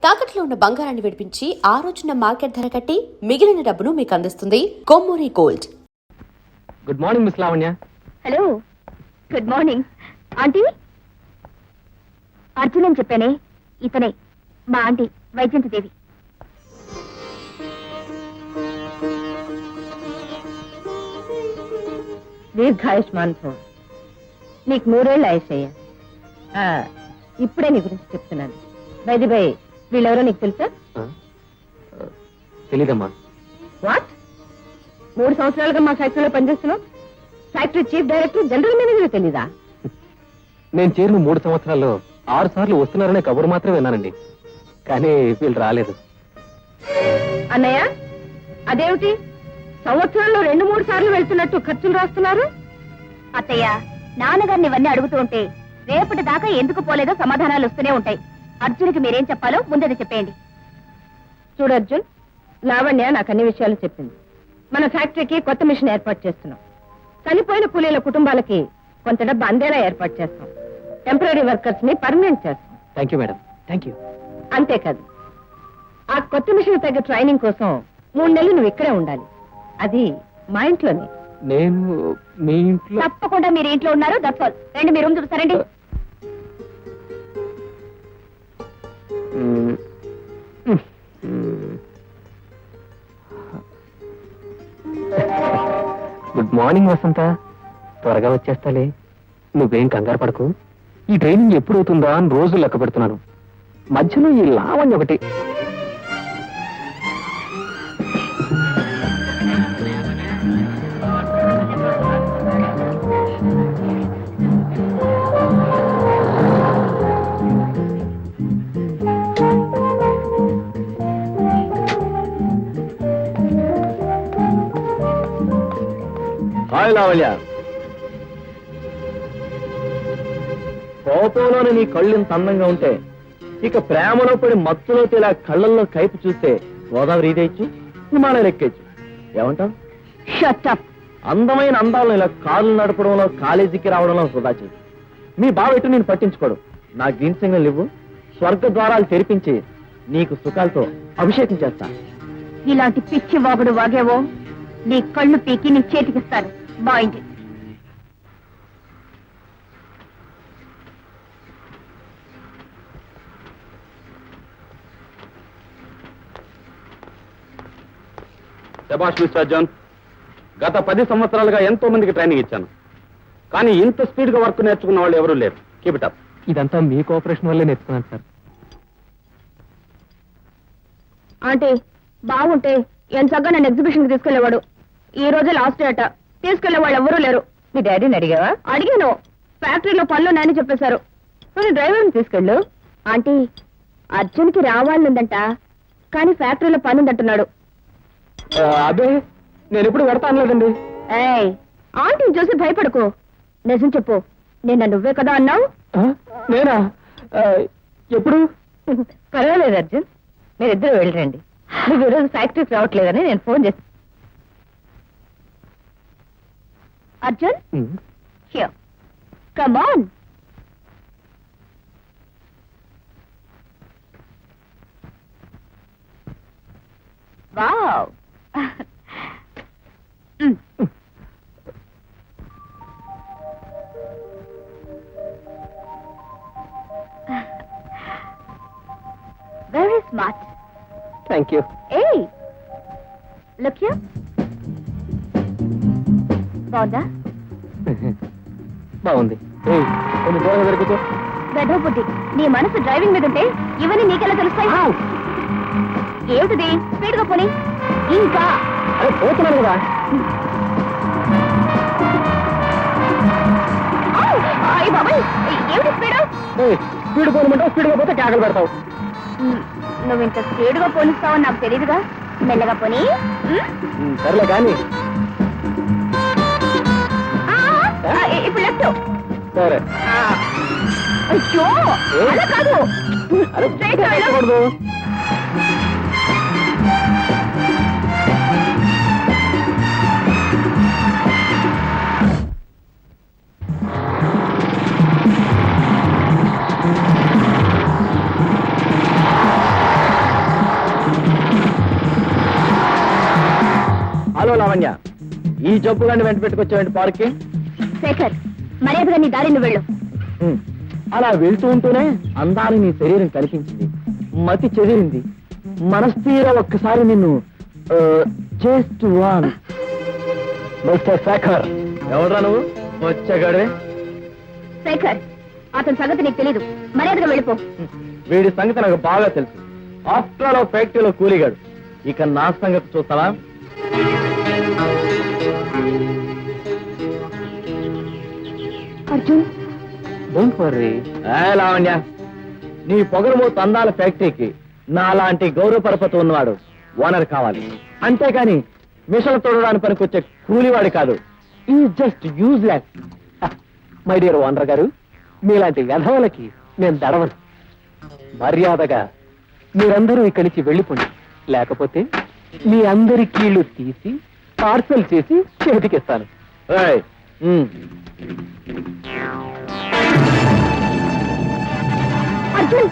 తాకట్లో ఉన్న బంగారాన్ని విడిపించి ఆ రోజున మార్కెట్ ధర కట్టి మిగిలిన డబ్బును మీకు అందిస్తుంది Kommuri gold. Good morning miss Lavanya. Hello, good morning aunty. Arjun అని చెప్పానే, ఇతనే మా ఆంటీ వైజయంతి దేవి. దీర్ఘాయుష్మాన్ భవ. నీకు 3 ఏళ్ళు ఆయుషయ్యా. ఇప్పుడే నీ గురించి చెప్తున్నాను. బై వీళ్ళెవరో నీకు తెలుసా? తెలీదమ్మా. వాట్? 3 సంవత్సరాలుగా మా ఫ్యాక్టరీలో పనిచేస్తున్నావు. Factory chief director, general manager తెలీదా? నేను చేరిన 3 సంవత్సరాల్లో 6 సార్లు వస్తున్నారనే కబురు మాత్రమే విన్నానండి, కానీ వీళ్ళు రాలేదు. అన్నయ్య, అదేమిటి సంవత్సరంలో 2-3 సార్లు వెళ్తున్నట్టు ఖర్చులు రాస్తున్నారు? అత్తయ్య, నాన్నగారిని ఇవన్నీ అడుగుతూ ఉంటే రేపటి దాకా ఎందుకు పోలేదో సమాధానాలు వస్తూనే ఉంటాయి. అర్జున్కి మీరేం చెప్పాలో ముందది చెప్పేయండి. చూడు అర్జున్, లావణ్య నాకు అన్ని విషయాలు చెప్పింది. మన ఫ్యాక్టరీకి కొత్త మిషన్ ఏర్పాటు చేస్తున్నాం. చనిపోయిన కూలీల కుటుంబాలకి కొంత డబ్బు అందేలా ఏర్పాటు చేస్తాం. టెంపరీ వర్కర్స్ ని పర్మనెంట్ చేస్తాం. Thank you madam, thank you. అంతేకాదు, ఆ కొత్త మిషన్ తగ్గ ట్రైనింగ్ కోసం 3 నెలలు నువ్వు ఇక్కడే ఉండాలి. అది మా ఇంట్లోనే. నేను మీ ఇంట్లో? తప్పకుండా మీరు ఇంట్లో ఉన్నారు. That's all. రండి, మీ రూమ్ చూపిస్తారండి. గుడ్ మార్నింగ్ వసంత. త్వరగా వచ్చేస్తాలే, నువ్వేం కంగారు పడకు. ఈ ట్రైనింగ్ ఎప్పుడు అవుతుందా అని రోజులు లెక్క పెడుతున్నాను. మధ్యలో ఈ లావణ్య ఒకటి. హాయ్ లావణ్య. కోపంలోనే నీ కళ్ళు ఇంత అందంగా ఉంటే, ఇక ప్రేమలో పడి మత్తులో ఇలా కళ్ళల్లో కైపు చూస్తే గోదావరి ఈదేయచ్చు, హిమాలయాలు ఎక్కేచ్చు. ఏమంటావు? Shut up. అందమైన అందాలను ఇలా కాళ్ళు నడపడంలో, కాలేజీకి రావడంలో వృధా చేయి. మీ బావ ఎటు నేను పట్టించుకోడు. నా గ్రీన్ సిగ్నల్ ఇవ్వు, స్వర్గ ద్వారాలు తెరిపించి నీకు సుఖాలతో అభిషేకం చేస్తా. ఇలాంటి పిచ్చి వాగుడు వాగేవో నీ కళ్ళు పీకి నీ చేతికిస్తాను. బాయింది. శభాష్ మిస్టర్ అర్జున్. గత 10 సంవత్సరాలుగా ఎంతో మందికి ట్రైనింగ్ ఇచ్చాను, కానీ ఇంత స్పీడ్ గా వర్క్ నేర్చుకున్న వాళ్ళు ఎవరూ లేరు. Keep it up. ఇదంతా మీ కోఆపరేషన్ వల్లే నేర్చుకున్నాను సార్. ఆంటీ, బాగుంటే ఎంతగా నన్ను ఎగ్జిబిషన్ కి తీసుకెళ్లేవాడు. ఈ రోజు లాస్ట్ డే అట. తీసుకెళ్లే వాళ్ళు ఎవరూ లేరు. మీ డాడీని అడిగావా? అడిగాను. ఫ్యాక్టరీలో పనులు నాని చెప్పేశారు. నువ్వు డ్రైవర్ని తీసుకెళ్ళు. ఆంటీ, అర్జున్కి రావాలనుందంట, కానీ ఫ్యాక్టరీలో పని ఉందంటున్నాడు. అదే నేను ఎప్పుడు పెడతానులేదండి. ఏయ్, ఆంటీని చూసి భయపడకు. నిజం చెప్పు, నిన్న నువ్వే కదా అన్నావు. నేనా? ఎప్పుడు? పర్వాలేదు అర్జున్, మీరిద్దరు వెళ్ళరండి. నువ్వు ఈరోజు ఫ్యాక్టరీకి రావట్లేదని నేను ఫోన్ చేస్తాను. Arjun, here, come on. Wow. Very smart. Thank you. Hey, look here. బాగుందా? బాగుంది. కొంచెం దూరంగా జరుగుతూ. గడ్డపుట్టి, నీ మనసు డ్రైవింగ్ మీద ఉంటే ఇవన్నీ నీకెలా తెలుస్తాయి? ఏమిటిది? స్పీడ్ గా పోనీ. ఇంకా అరే పోతున్నాను కదా. అయ్య బాబాయ్, ఏమిటి స్పీడు? స్పీడ్ పోనమంటావు, స్పీడ్గా పోతే కేకలు పెడతావు. నువ్వు ఇంత స్పీడ్ గా పోనిస్తావని నాకు తెలియదుగా. మెల్లగా పోనీ. సర్లే కానీ. ఇప్పుడు లెఫ్ట్. సరే. అయ్యో, అలా కాదు. స్ట్రైట్ గా వెళ్ళు. హలో లావణ్య, ఈ జబ్బుగాన్ని వెంట పెట్టుకొచ్చావండి పార్క్కి. శేఖర్, మర్యాదగా నీ దారి నువ్వు వెళ్ళు. అలా వెళ్తూ ఉంటూనే అందాన్ని నీ శరీరం కనిపించింది, మతి చెదిరింది, మనస్థీర ఒక్కసారి నిన్ను జస్ట్ వన్. మిస్టర్ శేఖర్, ఎవడ్రా నువ్వు? వచ్చాగాడే. శేఖర్, అతని సంగతి నీకు తెలీదు. మర్యాదగా వెళ్ళిపో. వీడి సంగతి నాకు బాగా తెలుసు. ఆఫ్టర్ ఆల్ ఫ్యాక్టరీలో కూలిగాడు. ఇక నా సంగతి చూస్తావా? Arjun, don't worry. లావణ్య, నీ పొగరుమూత అందాల ఫ్యాక్టరీకి నా లాంటి గౌరవ పరపతి ఉన్నవాడు ఓనర్ కావాలి. అంతేకాని మిషన్ తోడడానికి పనికొచ్చే కూలివాడు కాదు. ఈ just useless. My dear owner గారు, మీలాంటి వ్యధవులకి నేను దడవను. మర్యాదగా మీరందరూ ఇక్కడి నుంచి వెళ్ళిపోండి, లేకపోతే మీ అందరి కీళ్లు తీసి పార్సల్ చేసి చేతికిస్తాను. అర్జున్,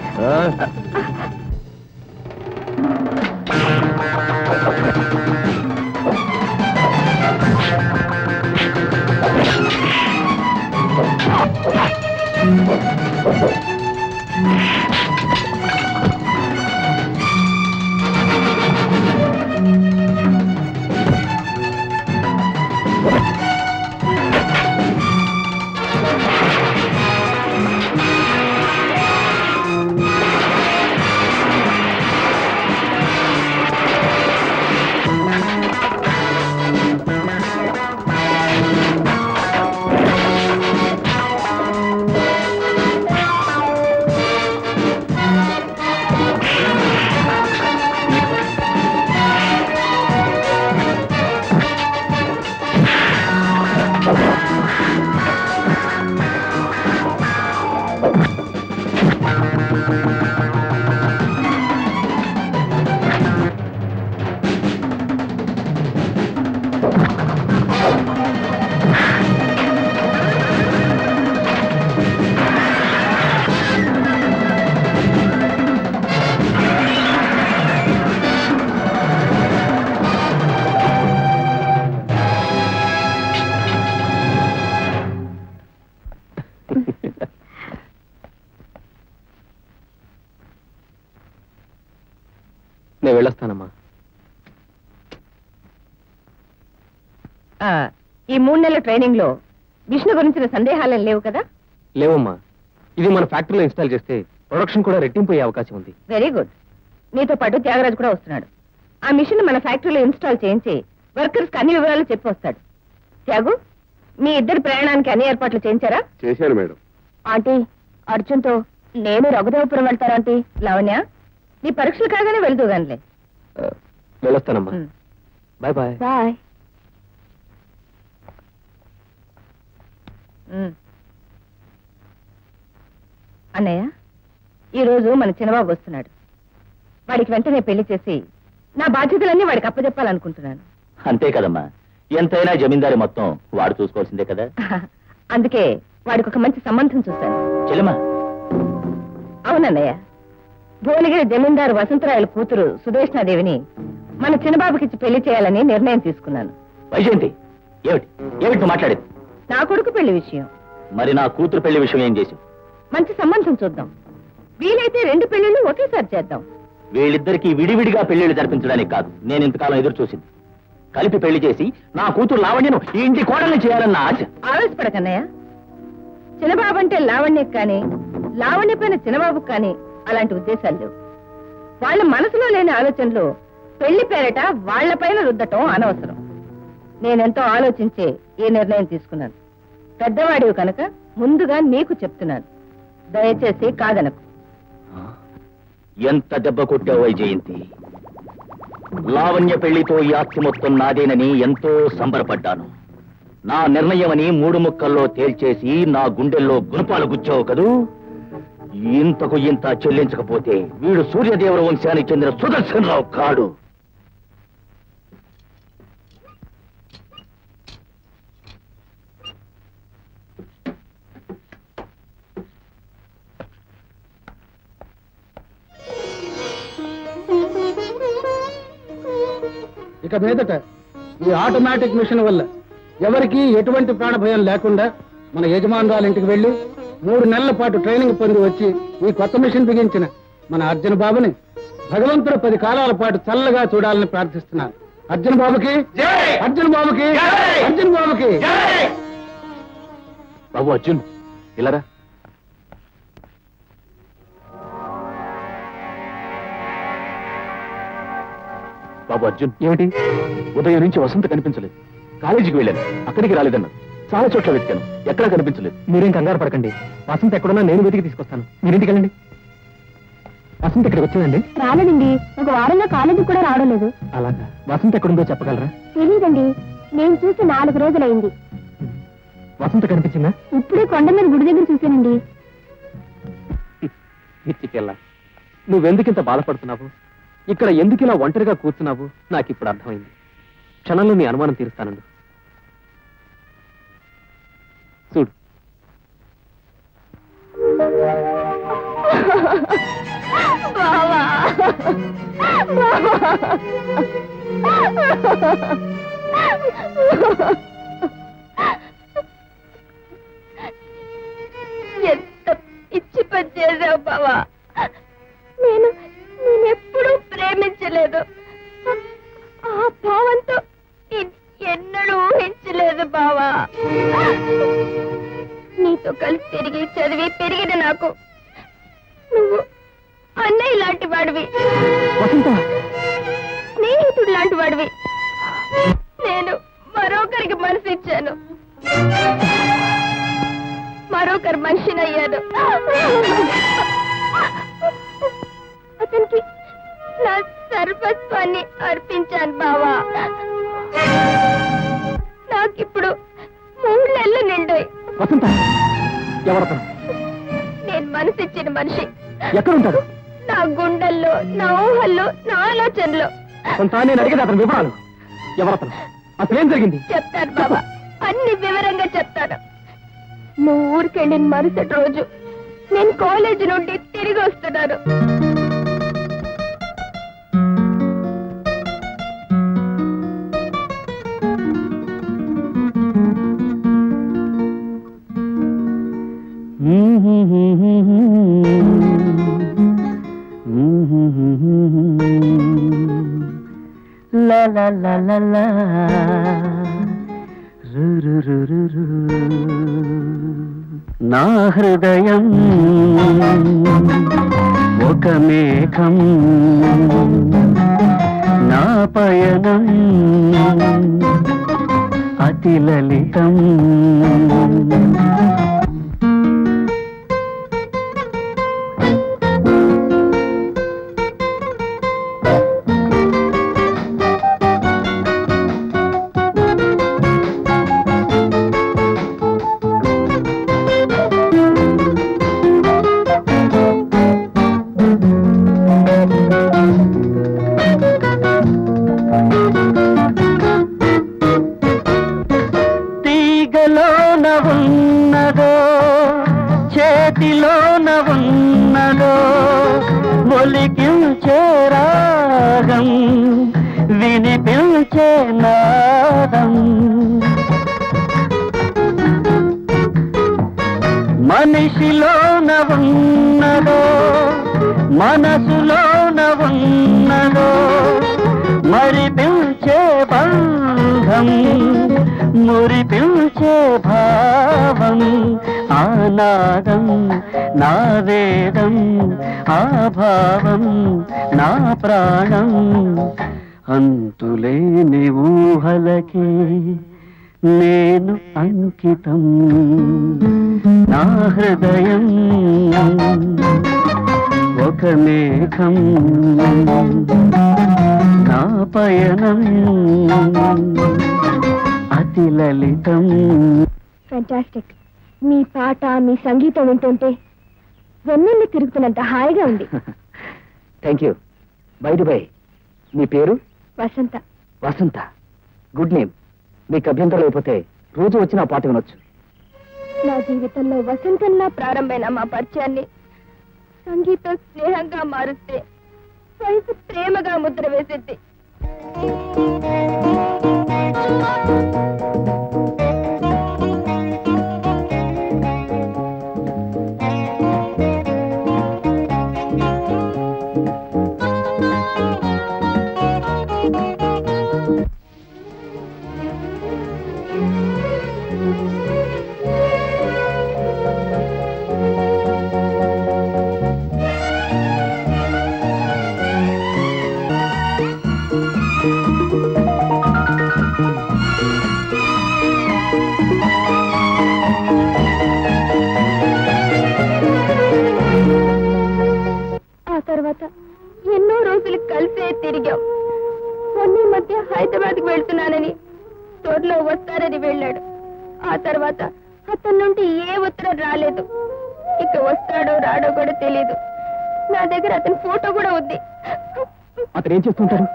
నేను వెళ్ళొస్తానమ్మా. ఈ 3 నెలల ట్రైనింగ్ లో విష్ణు గురించిన సందేహాలేం లేవు కదా? లేవమ్మా. ఇది మన ఫ్యాక్టరీలో ఇన్స్టాల్ చేస్తే ప్రొడక్షన్ కూడా రెట్టింపు అయ్యే అవకాశం ఉంది. Very good. నీతో పాటు త్యాగరాజు కూడా వస్తున్నాడు. ఆ మిషన్ మన ఫ్యాక్టరీలో ఇన్స్టాల్ చేయించి వర్కర్స్ కి అన్ని వివరాలు చెప్పి వస్తాడు. త్యాగు, మీ ఇద్దరి ప్రయాణానికి అన్ని ఏర్పాట్లు చేయించారా? చేశాను మేడం. ఆంటీ, అర్జున్ తో నేను రఘుదేవపురం వెళ్తారా ఆంటీ? లావణ్య, నీ పరీక్షలు కాగానే వెళ్తూ గానిలే. వెళ్ళొస్తానమ్మా. Bye bye. బాయ్. అన్నయ్య, ఈ రోజు మన చిన్నబాబు వస్తున్నాడు. వాడికి వెంటనే పెళ్లి చేసి నా బాధ్యతలన్నీ వాడికి అప్పచెప్పాలనుకుంటున్నాను. అంతే కదమ్మా, ఎంతైనా జమీందారి మొత్తం వాడు చూసుకోవాల్సిందే కదా. అందుకే వాడికి ఒక మంచి సంబంధం చూశాను. చెల్లెమ్మా, అవునన్నయ్య, భువనగిరి జమీందారు వసంతరాయల కూతురు సుదేష్ణాదేవిని మన చిన్నబాబుకిచ్చి పెళ్లి చేయాలని నిర్ణయం తీసుకున్నాను. వైజయంతి, ఏమిటి ఏమిటి నువ్వు మాట్లాడేది? నా కొడుకు పెళ్లి విషయం. మరి నా కూతురు పెళ్లి విషయం ఏం చేశావు? మంచి సంబంధం చూద్దాం. వీలైతే 2 పెళ్లిళ్ళు ఒకేసారి చేద్దాం. వీళ్ళిద్దరికీ విడివిడిగా పెళ్లిళ్ళు జరిపించడానికి కాదు నేను ఇంతకాలం ఎదురు చూసింది. కలిపి పెళ్లి చేసి నా కూతురు లావణ్యను ఈ ఇంటి కోడల్ని చేయాలన్న ఆశ. ఆవేశపడకన్నయ్య. చిన్నబాబు అంటే లావణ్యకు కానీ, లావణ్య పైన చిన్నబాబుకు కానీ అలాంటి ఉద్దేశాలు లేవు. వాళ్ళ మనసులో లేని ఆలోచనలు పెళ్లి పేరట వాళ్లపైన రుద్దటం అనవసరం. నేనెంతో ఆలోచించే ఈ నిర్ణయం తీసుకున్నాను. పెద్దవాడివి కనుక ముందుగా నీకు చెప్తున్నాను. దయచేసి కాదనకు. ఎంత దెబ్బ కొట్టావు వైజయంతి. లావణ్య పెళ్లితో ఈ ఆస్తి మొత్తం నాదేనని ఎంతో సంబరపడ్డాను. నా నిర్ణయమని 3 ముక్కల్లో తేల్చేసి నా గుండెల్లో గుణపాలు గుచ్చావు కదూ. ఇంతకు ఇంత చెల్లించకపోతే వీడు సూర్యదేవర వంశానికి చెందిన సుదర్శనరావు కాడు. ఇక మీదట ఈ ఆటోమేటిక్ మిషన్ వల్ల ఎవరికీ ఎటువంటి ప్రాణభయం లేకుండా మన యజమానురాల ఇంటికి వెళ్ళి 3 నెలల పాటు ట్రైనింగ్ పొంది వచ్చి ఈ కొత్త మిషన్ బిగించిన మన అర్జున్ బాబుని భగవంతుడు 10 కాలాల పాటు చల్లగా చూడాలని ప్రార్థిస్తున్నాను. అర్జున్ బాబుకి అర్జున్ బాబుకి అర్జున్ బాబుకి. బాబు అర్జున్ ఇలారా. బాబు అర్జున్ ఏమిటి? ఉదయం నుంచి వసంత కనిపించలేదు. కాలేజీకి వెళ్ళాను, అక్కడికి రాలేదన్నా. చాలా చోట్ల వెతికాను, ఎక్కడా కనిపించలేదు. మీరేం కంగారు పడకండి, వసంత ఎక్కడున్నా నేను వెతికి తీసుకొస్తాను. మీరింటికి వెళ్ళండి. వసంత ఇక్కడికి వచ్చిందండి? రాలేదండి, ఒక వారంగా కాలేజీకి కూడా రావడం లేదు. అలాగా, వసంత ఎక్కడుందో చెప్పగలరా? తెలియదండి, నేను చూసి 4 రోజులైంది. వసంత కనిపించిందా? ఇప్పుడే కొండ మీద గుడి దగ్గర చూశానండి. పిచ్చికెళ్ళ, నువ్వెందుకింత బాధపడుతున్నావు? ఇక్కడ ఎందుకు ఇలా ఒంటరిగా కూర్చున్నావు? నాకు ఇప్పుడు అర్థమైంది. క్షణంలో నీ అనుమానం తీరుస్తానండు. చూడు, ఎంత పిచ్చి పని చేసావు బావా. నేనెప్పుడూ ప్రేమించలేదు. ఆ భావంతో ఎన్నడూ ఊహించలేదు బావా. నీతో కలిసి తిరిగి చదివి పెరిగిన నాకు నువ్వు అన్నయ్య లాంటి వాడివి, స్నేహితుడు లాంటి వాడివి. నేను మరొకరికి మనసు ఇచ్చాను, మరొకరు మనిషినయ్యాను. అతనికి నా సర్వస్వాన్ని అర్పించాను బావా. నాకిప్పుడు 3 నెలలు నిండాయి. వసంత ఎవరతను? నేను మనసిచ్చిన మనిషి ఎక్కడుంటాడు? నా గుండెల్లో, నా ఊహల్లో, నా ఆలోచనలో. కొంత నేను అడిగేది అతని వివరాలు. ఎవరతను? అసలేం జరిగింది? చెప్తాను బాబా, అన్ని వివరంగా చెప్తాను. నువ్వు ఊరికెళ్ళిన మరుసటి రోజు నేను కాలేజీ నుండి తిరిగి వస్తున్నాను. La la la la la, ru ru ru ru ru. నా హృదయం ఒక మేఘం, నా పయనం అతి లలితం. తీగలోన ఉన్నదో, చేతిలోన ఉన్నదో, ఒలికించే రాగం, వినిపించే నాదం. మనిషిలోన ఉన్నదో, మనసులోన ఉన్నదో, మరిపించే బంధం, మురిపించే భావం. ఆనాదం నా వేదం, ఆ భావం నా ప్రాణం. అంతులేని ఊహలకి నేను అంకితం. నా హృదయం ఒక మేఘం, నా పయనం అతి లలితం. ఫ్యాంటాస్టిక్. మీ పాట, మీ సంగీతం వింటుంటే వెన్నెల్లి తిరుగుతున్నంత హాయిగా ఉంది. Thank you. బై మీ పేరు? వసంత. వసంత, గుడ్ నేమ్. మీకు అభ్యంతరం లేకపోతే రోజు వచ్చి నా పాట వినొచ్చు. నా జీవితంలో వసంతంలా ప్రారంభమైన మా పరిచయాన్ని సంగీతం స్నేహంగా మారుస్తే వయసు ప్రేమగా ముద్ర వేసింది. రోజులు కలిసే తిరిగాం. మొన్న మధ్య హైదరాబాద్కి వెళ్తున్నానని త్వరలో వస్తారని వెళ్ళాడు. ఆ తర్వాత అతని నుండి ఏ ఉత్తరం రాలేదు. ఇక వస్తాడో రాడో కూడా తెలియదు. నా దగ్గర అతని ఫోటో కూడా ఉంది. అతను ఏం చేస్తుంటాడు?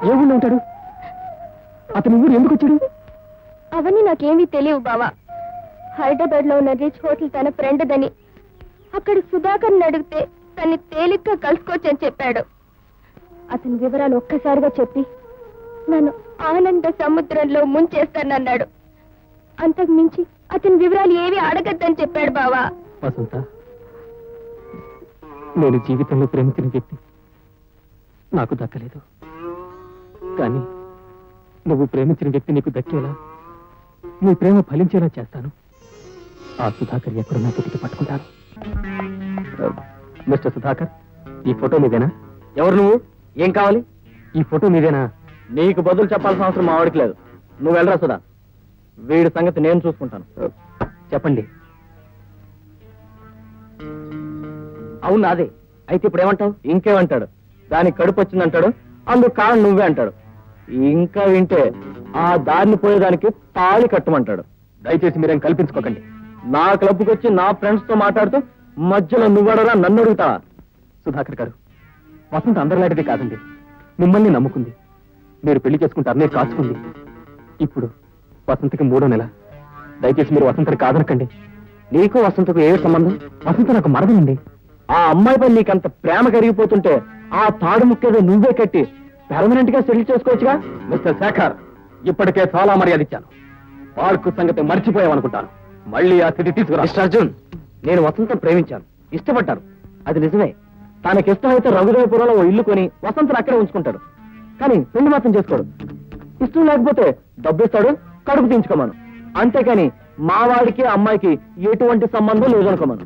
ఏ ఊళ్ళో ఉంటాడు? అతని ఊరు ఎందుకు వచ్చాడు? అవన్నీ నాకేమీ తెలియవు బావా. హైదరాబాద్ లో ఉన్న రిచ్ హోటల్ తన ఫ్రెండ్ దని, అక్కడ సుధాకర్ని అడిగితే తన్ని తేలిగ్గా కలుసుకోవచ్చని చెప్పాడు. అతని వివరాలు ఒక్కసారిగా చెప్పి నన్ను ఆనంద సముద్రంలో ముంచేస్తానన్నాడు. అంతకు మించి అతని వివరాలు ఏవి అడగద్దని చెప్పాడు బావా. వసంత, నేను జీవితంలో ప్రేమించిన వ్యక్తి నాకు దక్కలేదు, కానీ నువ్వు ప్రేమించిన వ్యక్తి నీకు దక్కేలా, నీ ప్రేమ ఫలించేలా చేస్తాను. ఆ సుధాకర్ ఎక్కడున్నా వెతికి పట్టుకుంటాను. మిస్టర్ సుధాకర్, ఈ ఫోటో మీదేనా? ఎవరు నువ్వు? ఏం కావాలి? ఈ ఫోటో మీదేనా? నీకు బదులు చెప్పాల్సిన అవసరం మా వాడికి లేదు. నువ్వు వెళ్ళరా సుధా, వీడి సంగతి నేను చూసుకుంటాను. చెప్పండి. అవును అదే. అయితే ఇప్పుడు ఏమంటావు? ఇంకేమంటాడు? దానికి కడుపు వచ్చిందంటాడు, అందుకు కారణం నువ్వే అంటాడు. ఇంకా వింటే ఆ దారిని పోయేదానికి తాళి కట్టమంటాడు. దయచేసి మీరేం కల్పించుకోకండి. నా క్లబ్కి వచ్చి నా ఫ్రెండ్స్ తో మాట్లాడుతూ మధ్యలో నువ్వడరా నన్ను అడుగుతావా? సుధాకర్ గారు, వసంత అందరిలాంటిది కాదండి. మిమ్మల్ని నమ్ముకుంది, మీరు పెళ్లి చేసుకుంటారనే కాచుకుంది. ఇప్పుడు వసంతకి 3వ నెల. దయచేసి మీరు వసంతని కాదనకండి. నీకు వసంతకు ఏ సంబంధం? వసంత నాకు మరదలండి. ఆ అమ్మాయిపై నీకంత ప్రేమ కరిగిపోతుంటే ఆ తాడు ముక్కేదో నువ్వే కట్టి పెర్మనెంట్ గా సెటిల్ చేసుకోవచ్చుగా. మిస్టర్ శేఖర్, ఇప్పటికే చాలా మర్యాద ఇచ్చాను. పార్కు సంగతి మర్చిపోయావనుకుంటాను. మళ్ళీ ఆ స్థితి తీసుకురా. మిస్టర్ అర్జున్, నేను వసంతం ప్రేమించాను, ఇష్టపడ్డాను. అది నిజమే. తనకిష్టమైతే రఘుదేవపురంలో ఓ ఇల్లు కొని వసంతను అక్కడే ఉంచుకుంటాడు. కానీ పెళ్లి మాత్రం చేసుకోడు. ఇష్టం లేకపోతే డబ్బు ఇస్తాడు, కడుపు తీయించుకోమను. అంతేకాని మా వాడికి అమ్మాయికి ఎటువంటి సంబంధం లేదనుకోమను.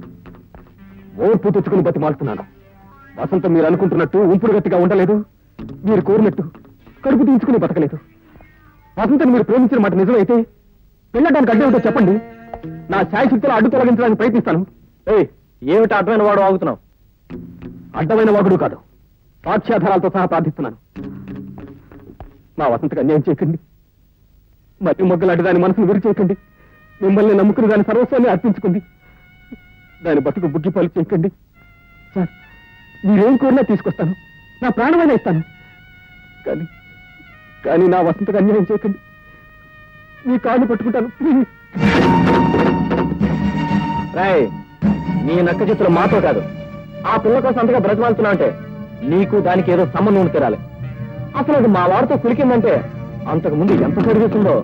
ఓర్పు తెచ్చుకుని బతి మారుతున్నాను. వసంత మీరు అనుకుంటున్నట్టు ఉంపుడు గట్టిగా ఉండలేదు. మీరు కోరినట్టు కడుపు తీయించుకుని బతకలేదు. వసంతని మీరు ప్రేమించిన మాట నిజమైతే వెళ్ళడానికి అడ్డం ఏమిటో చెప్పండి. నా ఛాయశక్తిలో అడ్డు తొలగించడానికి ప్రయత్నిస్తాను. ఏమిటి అడ్డమైన వాడు వాగుతున్నావు? అడ్డమైన వాగుడు కాదు, సాక్ష్యాధారాలతో సహా ప్రార్థిస్తున్నాను. నా వసంతకు అన్యాయం చేయకండి. మట్టి మొగ్గలాంటి దాని మనసును విరి చేయకండి. మిమ్మల్ని నమ్ముకుని దాని సర్వస్వాన్ని అర్పించుకుంది. దాని బతుకు బుగ్గిపాలు చేయకండి. సార్, మీరేం కోరినా తీసుకొస్తాను, నా ప్రాణమైనా ఇస్తాను. కానీ కానీ నా వసంతకు అన్యాయం చేయకండి. మీ కాళ్ళు పట్టుకుంటాను. రాయ్, నీ నక్క చేతులు మాతో కాదు, ఆ పిల్ల కోసం అంతగా బ్రతమాలుతున్నా అంటే నీకు దానికి ఏదో సంబంధం ఉండి తీరాలి. అసలు అది మా వారితో కులికిందంటే అంతకు ముందు ఎంత సర్వీస్ ఉందో.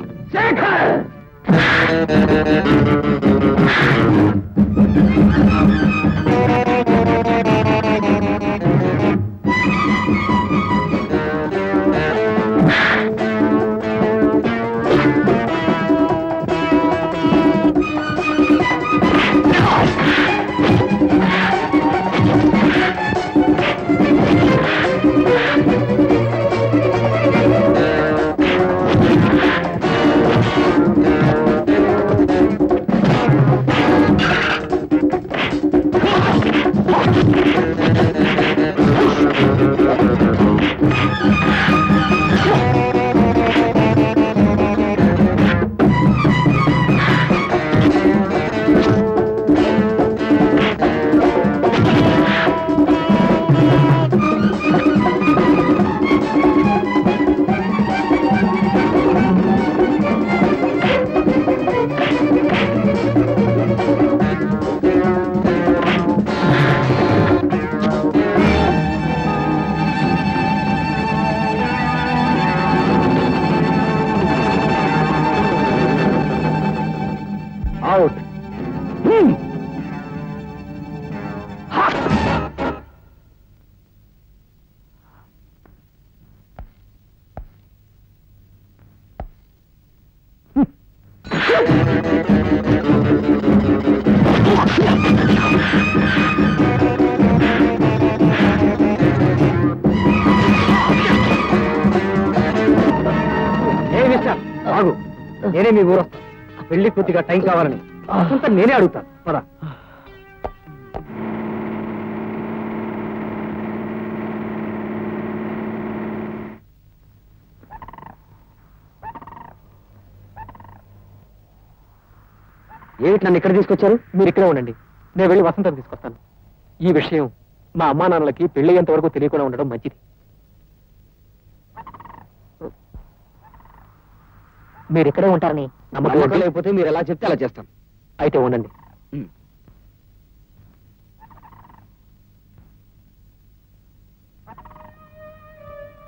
Out. ఆగు, నేనే మీ ఊరు వస్తా. పెళ్లి కొద్దిగా టైం కావాలని అంతా నేనే అడుగుతాను. పద. ఏమిటి నన్ను ఇక్కడ తీసుకొచ్చారు? మీరు ఇక్కడే ఉండండి, నేను వెళ్ళి వసంతం తీసుకొస్తాను. ఈ విషయం మా అమ్మా నాన్నలకి పెళ్ళయ్యేంత వరకు తెలియకుండా ఉండడం మంచిది. మీరు ఇక్కడే ఉంటారని నమ్మకం లేకపోతే మీరు ఎలా చెప్తే అలా చేస్తాం. అయితే ఉండండి.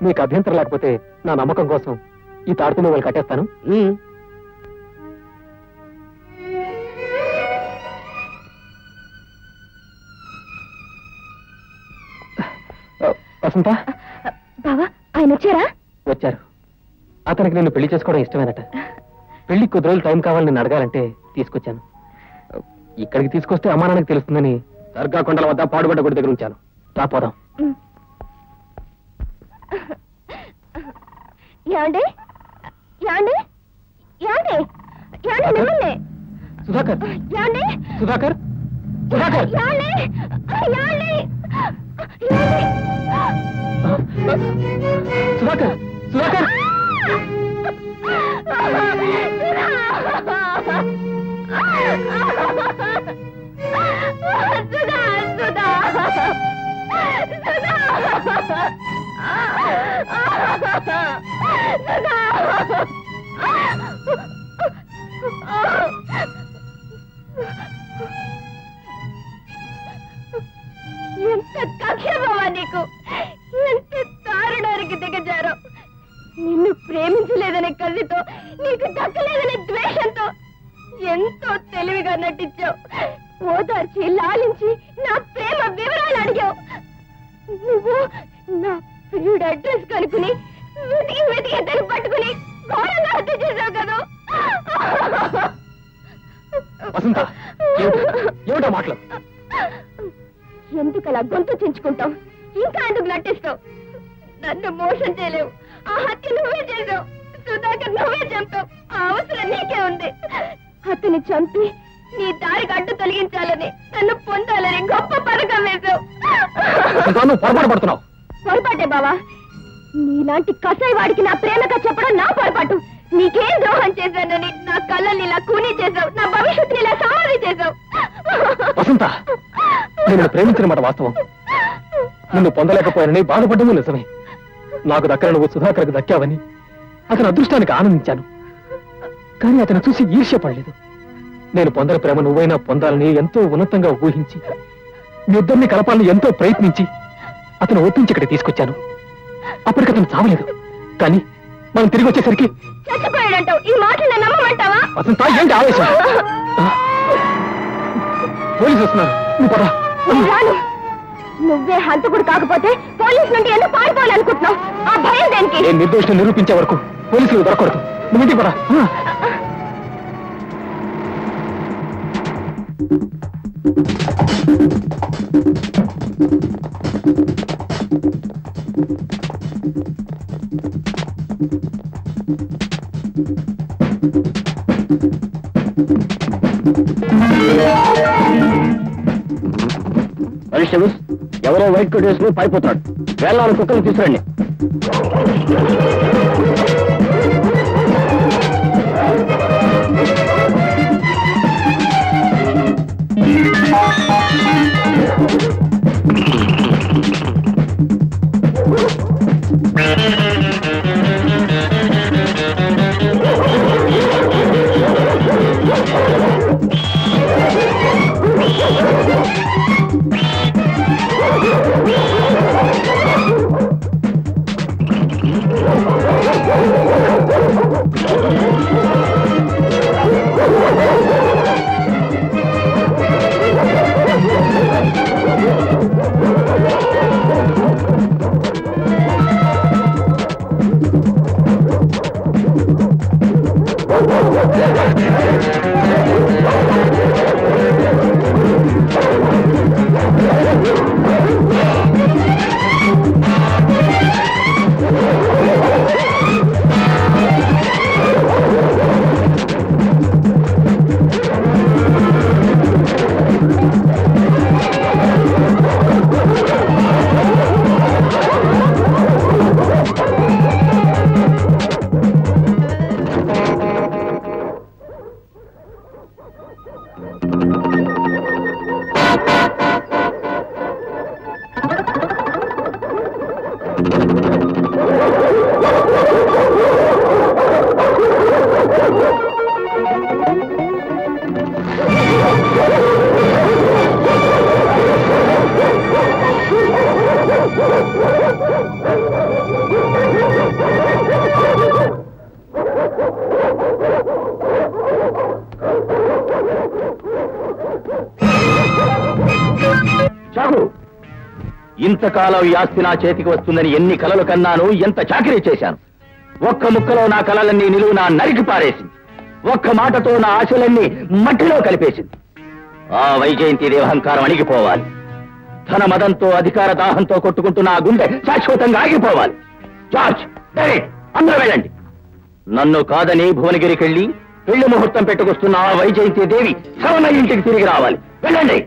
మీకు అభ్యంతరం లేకపోతే నా నమ్మకం కోసం ఈ తాడుతూ వాళ్ళు కట్టేస్తాను. వసంత, బావా ఆయన వచ్చారా? వచ్చారు. అతనికి నేను పెళ్లి చేసుకోవడం ఇష్టమేనట. పెళ్లి కొద్ది రోజులు టైం కావాలని నేను అడగాలంటే తీసుకొచ్చాను. ఇక్కడికి తీసుకొస్తే అమ్మానానికి తెలుస్తుందని దర్గా కొండల వద్ద పాడుబడ్డ గుడి దగ్గర ఉంచాను. రాపోదాం. యాండి యాండి యాండి యాండి మిమ్మల్ని సుధాకర్, యాండి సుధాకర్, సుధాకర్, యాండి యాండి సుధాకర్, సుధాకర్. ఎంత కక్ష బావా నీకు, ఎంత దారుణానికి దిగజారో. నిన్ను ప్రేమించలేదనే కసితో, నీకు దక్కలేదనే ద్వేషంతో ఎంతో తెలివిగా నటించావు. ఓదార్చి లాలించి నా ప్రేమ వివరాలు అడిగావు. నువ్వు నా ప్రియుడు అడ్రస్ కనుక్కుని వెతికి వెతికి దాన్ని పట్టుకుని ఘోరంగా హత్య చేశావు కదా. వసంత, ఏమిటో మాటలు? ఎందుకలా గొంతు చించుకుంటావు? ఇంకా ఎందుకు నటిస్తావు? నన్ను మోసం చేయలేవు. ఆ హత్య నువ్వే చేసావు. సుధాకర్ నువ్వే చంపావు. ఆ అవసరం నీకే ఉంది. అతన్ని చంపి నీ దారికి అడ్డు తొలగించాలని, నన్ను పొందాలని గొప్ప పథకం వేశావు. పొరపాటు పడుతున్నావు. పొరపాటే బావా. నీలాంటి కసాయి వాడికి నా ప్రేమగా చెప్పడం నా పొరపాటు. నీకేం ద్రోహం చేశానని నా కళ్ళని ఇలా కూనీ చేశావు. నా భవిష్యత్తుని ఇలా సమాధి చేశావు. వసంత, నేను ప్రేమించిన మాట వాస్తవం. నిన్ను పొందలేకపోయానని బాధపడ్డము నిజమే. నాకు దక్కన నువ్వు సుధాకర్కి దక్కావని అతని అదృష్టానికి ఆనందించాను. కానీ అతను చూసి ఈర్ష్యపడలేదు. నేను పొందని ప్రేమ నువ్వైనా పొందాలని ఎంతో ఉన్నతంగా ఊహించి మీ ఇద్దరిని కలపాలని ఎంతో ప్రయత్నించి అతను ఒప్పించి ఇక్కడ తీసుకొచ్చాను. అప్పటికి అతను చావలేదు. కానీ మనం తిరిగి వచ్చేసరికి చచ్చిపోయాడంటావు. ఈ మాటలు నమ్మమంటావా? వసంత, ఏంటి ఆవేశం? పోలీసు వస్తున్నారు, నువ్వు పద. నేను రాను. నువ్వే హంతకుడు కాకపోతే పోలీసు నుండి ఎందుకు పారిపోవాలనుకుంటున్నావు? ఆ భయం దేనికి? నేను నిర్దోషం నిరూపించే వరకు పోలీసులు దొరకకూడదు. నువ్వు ఇంటికి పద. కానిస్టేబుల్స్, ఎవరో వైట్ కోట్ వేసుకుని పారిపోతాడు. వేళ కుక్కలు తీసుకురండి. చాకు ఇంతకాలం ఈ ఆస్తి నా చేతికి వస్తుందని ఎన్ని కలలు కన్నాను, ఎంత చాకరీ చేశాను. ఒక్క ముక్కలో నా కలలన్నీ నిలువునా నరికి పారేసింది. ఒక్క మాటతో నా ఆశలన్నీ మట్టిలో కలిపేసింది. ఆ వైజయంతిదేవి అహంకారం అణిగిపోవాలి. ధన మదంతో అధికార దాహంతో కొట్టుకుంటున్న ఆ గుండె శాశ్వతంగా ఆగిపోవాలి. జార్జ్, డైరెక్ట్ అందరూ వెళ్ళండి. నన్ను కాదని భువనగిరికెళ్ళి పెళ్లి ముహూర్తం పెట్టుకొస్తున్న ఆ వైజయంతిదేవి శవన ఇంటికి తిరిగి రావాలి. వెళ్ళండి.